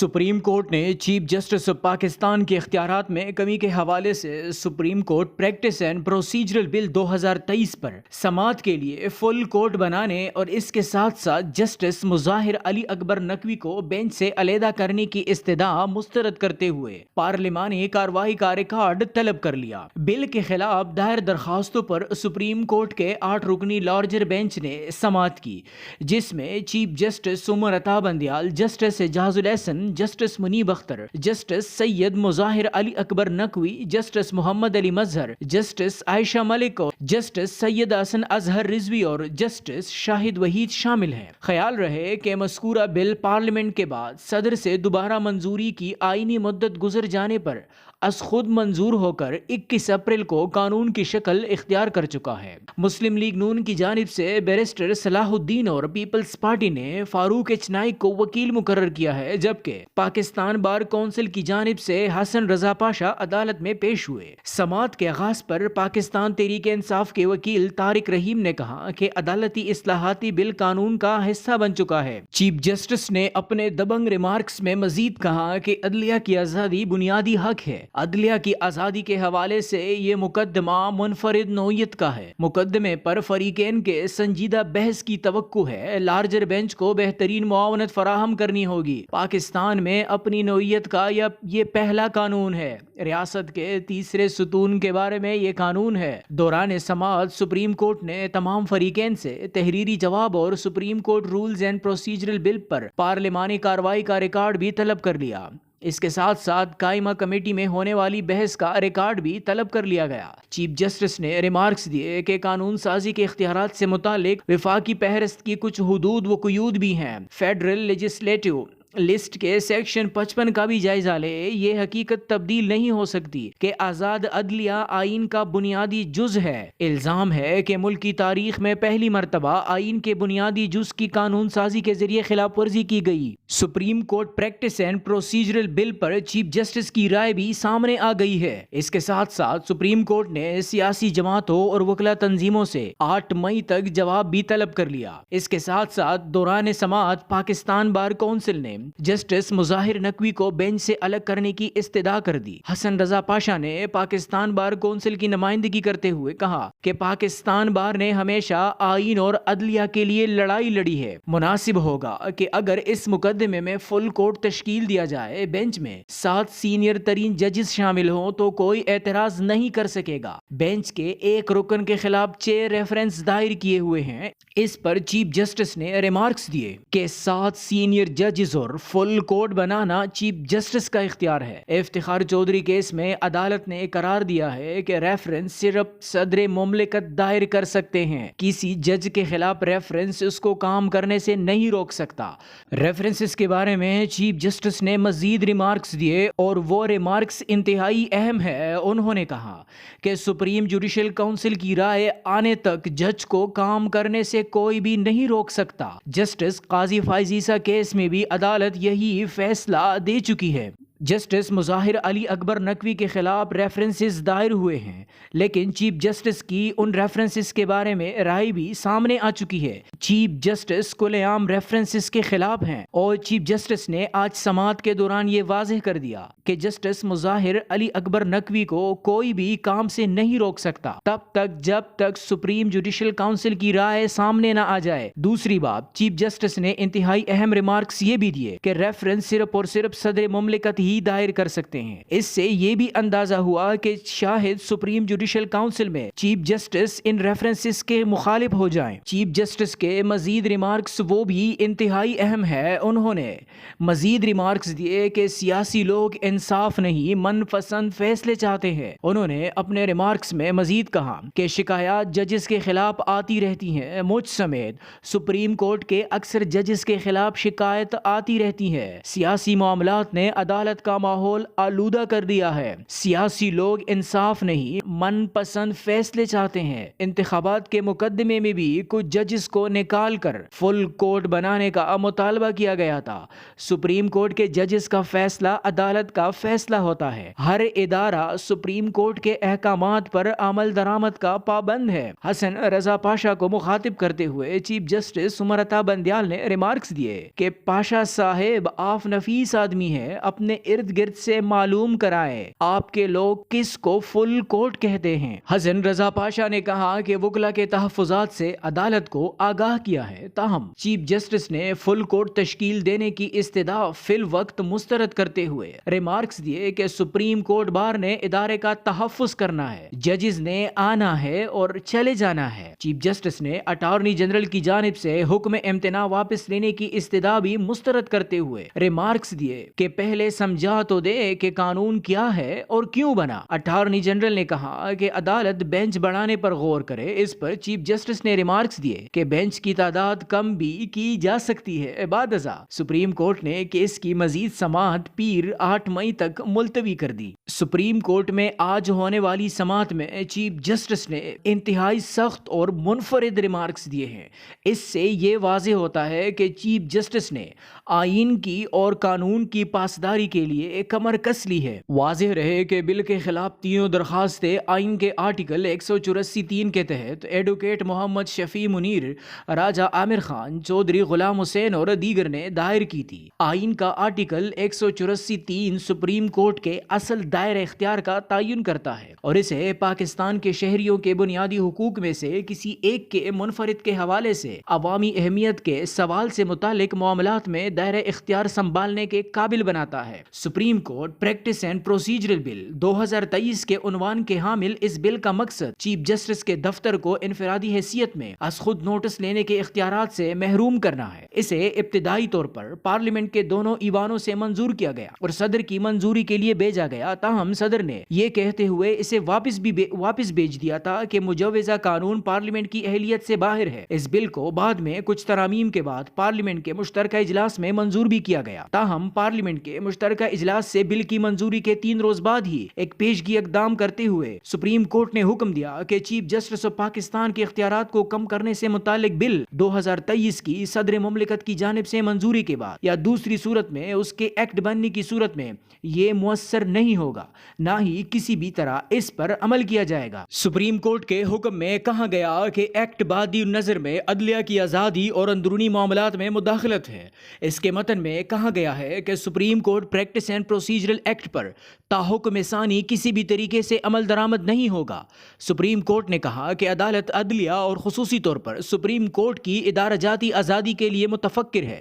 Supreme court نے chief justice Pakistan کے اختیارات میں کمی کے حوالے سے supreme court practice and procedural bill 2023 پر سماعت کے لیے فل کورٹ بنانے اور اس کے ساتھ ساتھ جسٹس مظاہر علی اکبر نقوی کو بینچ سے علیحدہ کرنے کی استدعا مسترد کرتے ہوئے پارلیمانی کارروائی کا ریکارڈ طلب کر لیا۔ بل کے خلاف دائر درخواستوں پر سپریم کورٹ کے 8 رکنی لارجر بینچ نے سماعت کی، جس میں chief justice Umar Ata Bandial, justice اعجاز الحسن، جسٹس منیب اختر، جسٹس سید مظاہر علی اکبر نقوی، جسٹس محمد علی مظہر، جسٹس عائشہ ملک اور جسٹس سید حسن اظہر رضوی اور جسٹس شاہد وحید شامل ہیں۔ خیال رہے کہ مذکورہ بل پارلیمنٹ کے بعد صدر سے دوبارہ منظوری کی آئینی مدت گزر جانے پر از خود منظور ہو کر 21 اپریل کو قانون کی شکل اختیار کر چکا ہے۔ مسلم لیگ نون کی جانب سے بیرسٹر صلاح الدین اور پیپلز پارٹی نے فاروق ایچ نائک کو وکیل مقرر کیا ہے، جبکہ پاکستان بار کونسل کی جانب سے حسن رضا پاشا عدالت میں پیش ہوئے۔ سماعت کے آغاز پر پاکستان تحریک انصاف کے وکیل طارق رحیم نے کہا کہ عدالتی اصلاحاتی بل قانون کا حصہ بن چکا ہے۔ چیف جسٹس نے اپنے دبنگ ریمارکس میں مزید کہا کہ عدلیہ کی آزادی بنیادی حق ہے۔ عدلیہ کی آزادی کے حوالے سے یہ مقدمہ منفرد نوعیت کا ہے۔ مقدمے پر فریقین کے سنجیدہ بحث کی توقع ہے۔ لارجر بینچ کو بہترین معاونت فراہم کرنی ہوگی۔ پاکستان میں اپنی نوعیت کا یہ پہلا قانون ہے۔ ریاست کے تیسرے ستون کے بارے میں یہ قانون ہے۔ دوران سماعت سپریم کورٹ نے تمام فریقین سے تحریری جواب اور supreme court rules and procedural bill پر پارلیمانی کارروائی کا ریکارڈ بھی طلب کر لیا۔ اس کے ساتھ ساتھ قائمہ کمیٹی میں ہونے والی بحث کا ریکارڈ بھی طلب کر لیا گیا۔ چیف جسٹس نے ریمارکس دیے کہ قانون سازی کے اختیارات سے متعلق وفاقی فہرست کی کچھ حدود و قیود بھی ہیں۔ فیڈرل لیجسلیٹو لسٹ کے سیکشن 55 کا بھی جائزہ لے، یہ حقیقت تبدیل نہیں ہو سکتی کہ آزاد عدلیہ آئین کا بنیادی جز ہے۔ الزام ہے کہ ملک کی تاریخ میں پہلی مرتبہ آئین کے بنیادی جز کی قانون سازی کے ذریعے خلاف ورزی کی گئی۔ Supreme court practice and procedural bill per chief justice کی رائے بھی سامنے آ گئی ہے۔ اس کے ساتھ ساتھ سپریم کورٹ نے سیاسی جماعتوں اور وکلا تنظیموں سے 8 مئی تک جواب بھی طلب کر لیا۔ اس کے ساتھ ساتھ دوران سماعت پاکستان بار کونسل نے جسٹس مظاہر نقوی کو بینچ سے الگ کرنے کی استدعا کر دی۔ حسن رضا پاشا نے پاکستان بار کونسل کی نمائندگی کرتے ہوئے کہا کہ پاکستان بار نے ہمیشہ آئین اور عدلیہ کے لیے لڑائی لڑی ہے۔ مناسب ہوگا کہ اگر اس مقدمے میں فل کورٹ تشکیل دیا جائے، بینچ میں 7 سینئر ترین ججز شامل ہوں تو کوئی اعتراض نہیں کر سکے گا۔ بینچ کے ایک رکن کے خلاف 6 ریفرنس دائر کیے ہوئے ہیں۔ اس پر چیف جسٹس نے ریمارکس دیے کہ 7 سینئر ججز اور فل کورٹ بنانا چیف جسٹس کا اختیار ہے۔ افتخار چودھری کیس میں عدالت نے قرار دیا ہے کہ ریفرنس صرف صدر مملکت دائر کر سکتے ہیں۔ کسی جج کے خلاف ریفرنس اس کو کام کرنے سے نہیں روک سکتا۔ ریفرنسز کے بارے میں چیف جسٹس نے مزید ریمارکس دیے اور وہ ریمارکس انتہائی اہم ہے۔ انہوں نے کہا کہ سپریم جوڈیشل کونسل کی رائے آنے تک جج کو کام کرنے سے کوئی بھی نہیں روک سکتا۔ جسٹس قاضی فائز عیسیٰ کیس میں بھی عدالت یہی فیصلہ دے چکی ہے۔ جسٹس مظاہر علی اکبر نقوی کے خلاف ریفرنسز دائر ہوئے ہیں، لیکن چیف جسٹس کی ان ریفرنسز کے بارے میں رائے بھی سامنے آ چکی ہے۔ چیف جسٹس کھلے عام ریفرنسز کے خلاف ہیں اور چیف جسٹس نے آج سماعت کے دوران یہ واضح کر دیا کہ جسٹس مظاہر علی اکبر نقوی کو کوئی بھی کام سے نہیں روک سکتا تب تک جب تک سپریم جوڈیشل کونسل کی رائے سامنے نہ آ جائے۔ دوسری بات، چیف جسٹس نے انتہائی اہم ریمارکس یہ بھی دیے کہ ریفرنس صرف اور صرف صدر مملکت ہی دائر کر سکتے ہیں۔ اس سے یہ بھی اندازہ ہوا کہ شاہد سپریم جوڈیشل کونسل میں چیف جسٹس ان ریفرنسز کے مخالف ہو جائیں۔ چیف جسٹس کے مزید ریمارکس وہ بھی انتہائی اہم ہے۔ انہوں نے مزید ریمارکس دیے کہ سیاسی لوگ انصاف نہیں، من پسند فیصلے چاہتے ہیں۔ انہوں نے اپنے ریمارکس میں مزید کہا کہ شکایات ججز کے خلاف آتی رہتی ہیں، مجھ سمیت سپریم کورٹ کے اکثر ججز کے خلاف شکایت آتی رہتی ہے۔ سیاسی معاملات نے عدالت عدالت کا ماحول آلودہ کر دیا ہے۔ سیاسی لوگ انصاف نہیں، من پسند فیصلے چاہتے ہیں۔ انتخابات کے مقدمے میں بھی کچھ ججز کو نکال کر فل کورٹ بنانے کا مطالبہ کیا گیا تھا۔ سپریم کورٹ کے ججز کا فیصلہ عدالت کا فیصلہ ہوتا ہے۔ ہر ادارہ سپریم کورٹ کے احکامات پر عمل درآمد کا پابند ہے۔ حسن رضا پاشا کو مخاطب کرتے ہوئے چیف جسٹس سمرتا بندیال نے ریمارکس دیے کہ پاشا صاحب آپ نفیس آدمی ہے، اپنے ارد گرد سے معلوم کرائے آپ کے لوگ کس کو فل کورٹ کہتے ہیں۔ حسن رضا پاشا نے کہا کہ وکلا کے تحفظات سے عدالت کو آگاہ کیا ہے، تاہم چیف جسٹس نے فل کورٹ تشکیل دینے کی استدعا فی الوقت مسترد کرتے ہوئے ریمارکس دیے کہ سپریم کورٹ بار نے ادارے کا تحفظ کرنا ہے، ججز نے آنا ہے اور چلے جانا ہے۔ چیف جسٹس نے اٹارنی جنرل کی جانب سے حکم امتناع واپس لینے کی استدعا بھی مسترد کرتے ہوئے ریمارکس دیے کہ پہلے سمجھا تو دے کہ قانون کیا ہے اور کیوں بنا۔ اٹارنی جنرل نے کہا کہ عدالت بینچ بڑھانے پر غور کرے۔ اس پر چیف جسٹس نے ریمارکس دیے کہ بینچ کی تعداد کم بھی کی جا سکتی ہے۔ بعد ازاں سپریم کورٹ نے کیس کی مزید سماعت پیر 8 مئی تک ملتوی کر دی۔ سپریم کورٹ میں آج ہونے والی سماعت میں چیف جسٹس نے انتہائی سخت اور منفرد ریمارکس دیے ہیں۔ اس سے یہ واضح ہوتا ہے کہ چیف جسٹس نے آئین کی اور قانون کی پاسداری کے لیے کمر کس لی ہے۔ واضح رہے کہ بل کے خلاف تینوں درخواستیں آئین کے آرٹیکل 184(3) کے تحت ایڈوکیٹ محمد شفیع منیر، راجہ عامر خان، چودھری غلام حسین اور دیگر نے دائر کی تھی۔ آئین کا آرٹیکل 184(3) سپریم کورٹ کے اصل دائرہ اختیار کا تعین کرتا ہے اور اسے پاکستان کے شہریوں کے بنیادی حقوق میں سے کسی ایک کے منفرد کے حوالے سے عوامی اہمیت کے سوال سے متعلق معاملات میں دائرہ اختیار سنبھالنے کے قابل بناتا ہے۔ Supreme court practice and procedural bill 2023 کے عنوان کے حامل اس بل کا مقصد چیف جسٹس کے دفتر کو انفرادی حیثیت میں از خود نوٹس لینے کے اختیارات سے محروم کرنا ہے۔ اسے ابتدائی طور پر پارلیمنٹ کے دونوں ایوانوں سے منظور کیا گیا اور صدر کی منظوری کے لیے بھیجا گیا، تاہم صدر نے یہ کہتے ہوئے اسے واپس بھیج دیا تھا کہ مجوزہ قانون پارلیمنٹ کی اہلیت سے باہر ہے۔ اس بل کو بعد میں کچھ ترامیم کے بعد پارلیمنٹ کے مشترکہ اجلاس میں منظور بھی کیا گیا، تاہم پارلیمنٹ کے مشترکہ اجلاس سے بل کی منظوری کے 3 روز بعد ہی ایک پیشگی اقدام کرتے ہوئے سپریم کورٹ نے حکم دیا کہ چیف جسٹس آف پاکستان کے اختیارات کو کم کرنے سے متعلق بل 2023 کی صدر مملکت کی جانب سے منظوری کے بعد یا دوسری صورت میں اس کے ایکٹ بننے کی صورت میں یہ مؤثر نہیں ہوگا، نہ ہی کسی بھی طرح اس پر عمل کیا جائے گا۔ سپریم کورٹ کے حکم میں کہا گیا کہ ایکٹ بادی نظر میں عدلیہ کی آزادی اور اندرونی معاملات میں مداخلت ہے۔ اس کے متن میں کہا گیا ہے کہ supreme court practice and procedural act پر تاحکم ثانی کسی بھی طریقے سے عمل درآمد نہیں ہوگا۔ سپریم کورٹ نے کہا کہ عدالت عدلیہ اور خصوصی طور پر سپریم کورٹ کی ادارہ جاتی آزادی کے لیے متفکر ہے۔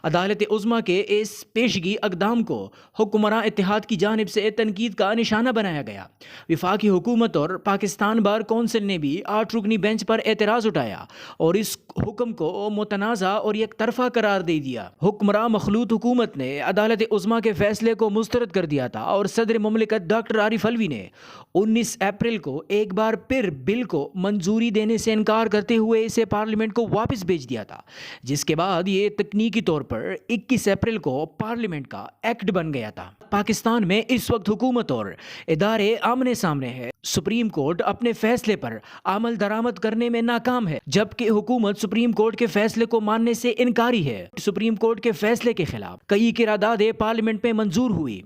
عدالت عظمیٰ کے اس پیشگی اقدام کو حکمراں اتحاد کی جانب سے تنقید کا نشانہ بنایا گیا۔ وفاقی حکومت اور پاکستان بار کونسل نے بھی 8 رکنی بینچ پر اعتراض اٹھایا اور اس حکم کو متنازع اور یک طرفہ قرار دے دیا۔ حکمراں مخلوط حکومت نے عدالت عظمیٰ کے فیصلے کو مسترد کر دیا تھا اور صدر مملکت ڈاکٹر عارف علوی نے 19 اپریل کو ایک بار پھر بل کو منظوری دینے سے انکار کرتے ہوئے اسے پارلیمنٹ کو واپس بھیج دیا تھا، جس کے بعد یہ تکنیکی طور پر 21 اپریل کو پارلیمنٹ کا ایکٹ بن گیا تھا۔ پاکستان میں اس وقت حکومت اور ادارے آمنے سامنے ہیں۔ سپریم کورٹ اپنے فیصلے پر عمل درآمد کرنے میں ناکام ہے، جبکہ حکومت سپریم کورٹ کے فیصلے کو ماننے سے انکاری ہے۔ سپریم کورٹ کے فیصلے کے خلاف کئی قراردادیں پارلیمنٹ میں منظور ہوئی۔